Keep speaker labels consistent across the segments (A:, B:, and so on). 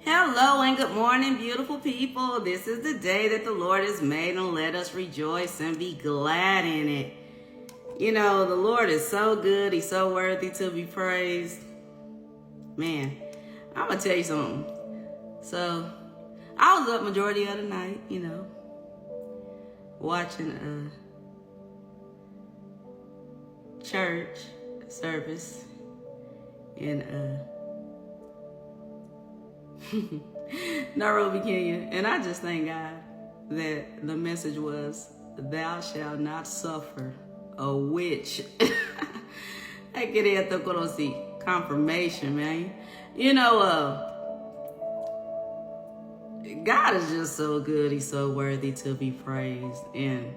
A: Hello and good morning, beautiful people. This is the day that the Lord has made, and let us rejoice and be glad in it. You know, the Lord is so good. He's so worthy to be praised. Man, I'm going to tell you something. So, I was up majority of the night, watching a church service in Nairobi, Kenya. And I just thank God that the message was, thou shalt not suffer a witch. I get it, confirmation, man. God is just so good. He's so worthy to be praised. And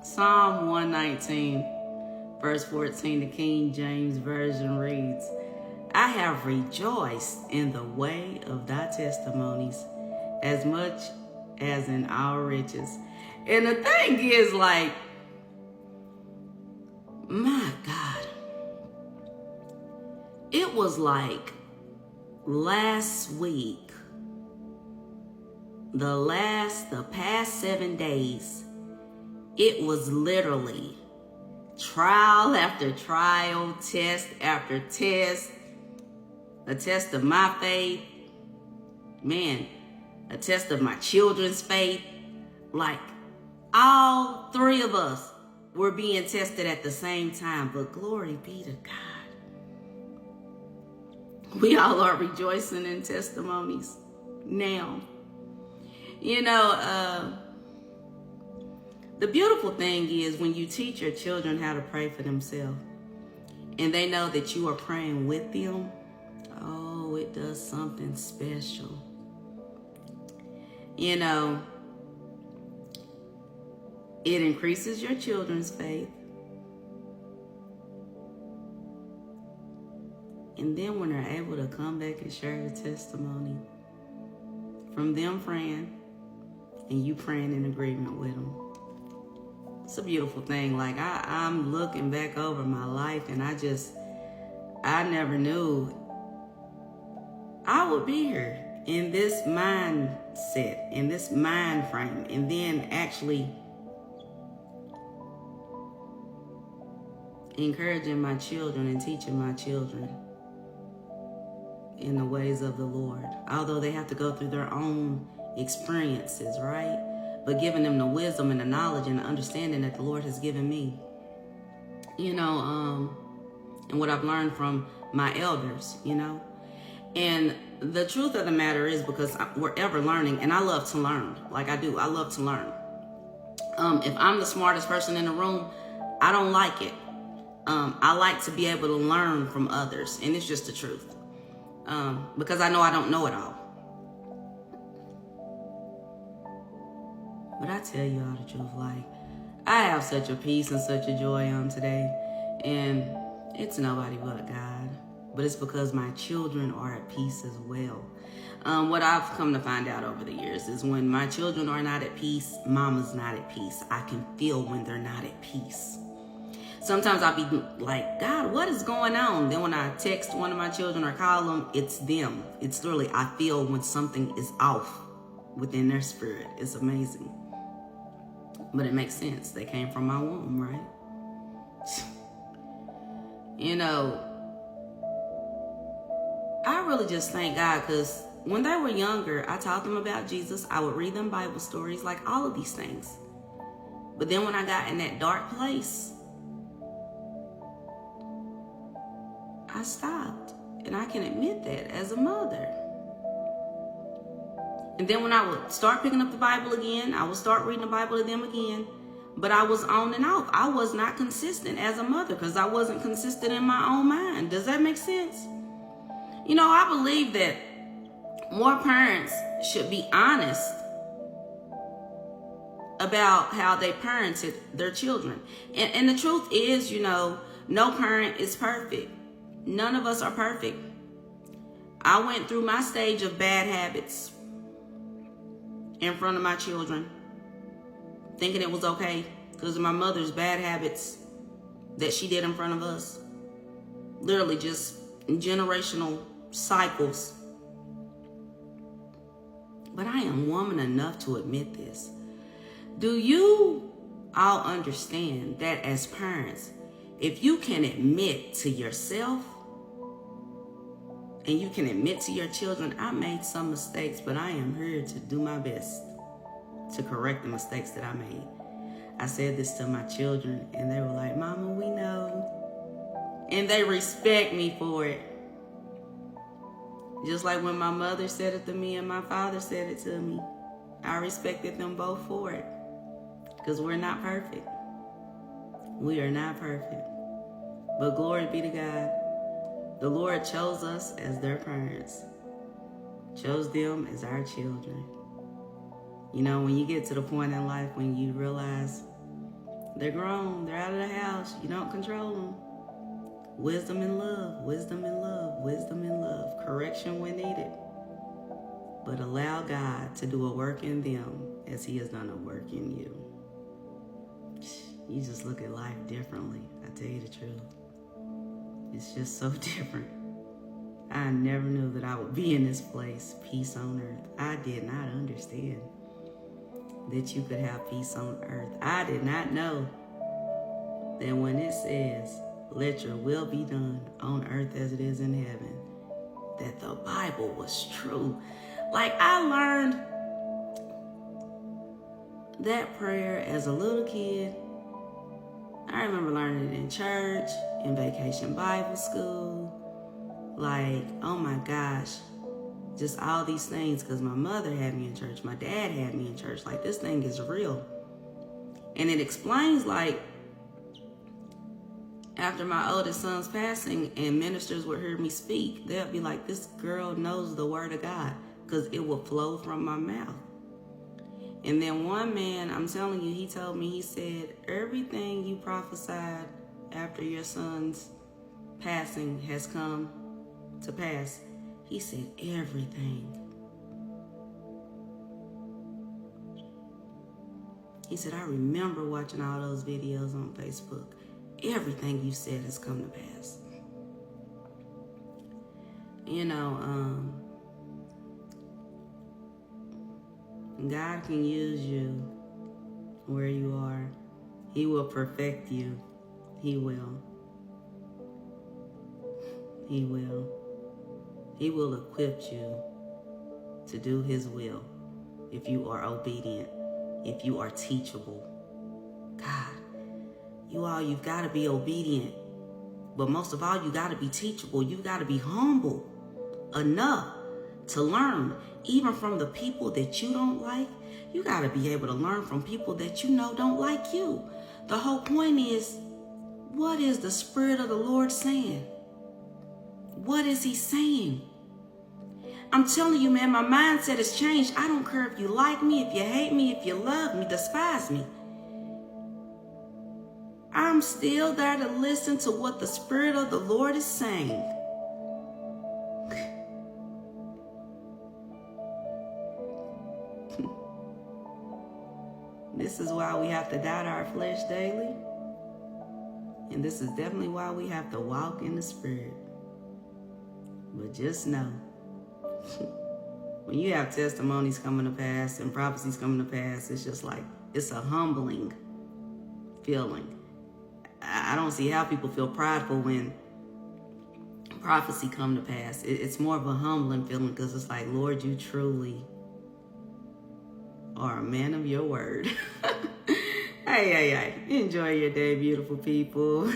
A: Psalm 119, verse 14, the King James Version reads, I have rejoiced in the way of thy testimonies as much as in our riches. And the thing is, like, my God, it was like last week, the past 7 days, it was literally trial after trial, test after test, a test of my faith, man, a test of my children's faith. Like, all three of us were being tested at the same time, but glory be to God. We all are rejoicing in testimonies now. The beautiful thing is when you teach your children how to pray for themselves and they know that you are praying with them, oh, it does something special. It increases your children's faith. And then when they're able to come back and share your testimony from them praying and you praying in agreement with them, it's a beautiful thing. Like, I'm looking back over my life and I never knew I would be here in this mindset, in this mind frame, and then actually encouraging my children and teaching my children in the ways of the Lord. Although they have to go through their own experiences, right? But giving them the wisdom and the knowledge and the understanding that the Lord has given me. And what I've learned from my elders, And the truth of the matter is, because we're ever learning, and I love to learn. Like I do. I love to learn. If I'm the smartest person in the room, I don't like it. I like to be able to learn from others. And it's just the truth. Because I know I don't know it all. But I tell you all the truth, like, I have such a peace and such a joy on today. And it's nobody but God. But it's because my children are at peace as well. What I've come to find out over the years is when my children are not at peace, mama's not at peace. I can feel when they're not at peace. Sometimes I'll be like, God, what is going on? Then when I text one of my children or call them, it's them. It's literally, I feel when something is off within their spirit. It's amazing. But it makes sense. They came from my womb, right? I really just thank God, because when they were younger, I taught them about Jesus. I would read them Bible stories, like all of these things. But then when I got in that dark place, I stopped. And I can admit that as a mother. And then when I would start picking up the Bible again, I would start reading the Bible to them again. But I was on and off. I was not consistent as a mother because I wasn't consistent in my own mind. Does that make sense? I believe that more parents should be honest about how they parented their children. And the truth is, no parent is perfect. None of us are perfect. I went through my stage of bad habits in front of my children, thinking it was okay because of my mother's bad habits that she did in front of us. Literally just generational cycles But I am woman enough to admit this. Do you all understand that as parents, if you can admit to yourself and you can admit to your children, I made some mistakes, but I am here to do my best to correct the mistakes that I made. I said this to my children and they were like, Mama, we know. And they respect me for it. Just like when my mother said it to me and my father said it to me. I respected them both for it. Because we're not perfect. We are not perfect. But glory be to God. The Lord chose us as their parents. Chose them as our children. You know, when you get to the point in life when you realize they're grown, they're out of the house, you don't control them. Wisdom and love, wisdom and love, wisdom and love. Correction when needed. But allow God to do a work in them as he has done a work in you. You just look at life differently. I tell you the truth. It's just so different. I never knew that I would be in this place, peace on earth. I did not understand that you could have peace on earth. I did not know that when it says, let your will be done on earth as it is in heaven, that the Bible was true. Like, I learned that prayer as a little kid. I remember learning it in church, in vacation Bible school. Like, oh my gosh, just all these things, because my mother had me in church, my dad had me in church. Like, this thing is real. And it explains, like, after my oldest son's passing and ministers would hear me speak, they'll be like, this girl knows the word of God, because it will flow from my mouth. And then one man, I'm telling you, he told me, he said, everything you prophesied after your son's passing has come to pass. He said, everything. He said, I remember watching all those videos on Facebook. Everything you said has come to pass. You know, God can use you where you are. He will perfect you. He will. He will. He will equip you to do his will if you are obedient, if you are teachable. God, you've got to be obedient. But most of all, you got to be teachable. You got to be humble enough to learn, even from the people that you don't like. You got to be able to learn from people that you know don't like you. The whole point is, what is the Spirit of the Lord saying? What is he saying? I'm telling you, man, my mindset has changed. I don't care if you like me, if you hate me, if you love me, despise me. I'm still there to listen to what the Spirit of the Lord is saying. This is why we have to die to our flesh daily. And this is definitely why we have to walk in the Spirit. But just know, when you have testimonies coming to pass and prophecies coming to pass, it's just like, it's a humbling feeling. I don't see how people feel prideful when prophecy come to pass. It's more of a humbling feeling, because it's like, Lord, you truly are a man of your word. Hey, enjoy your day, beautiful people.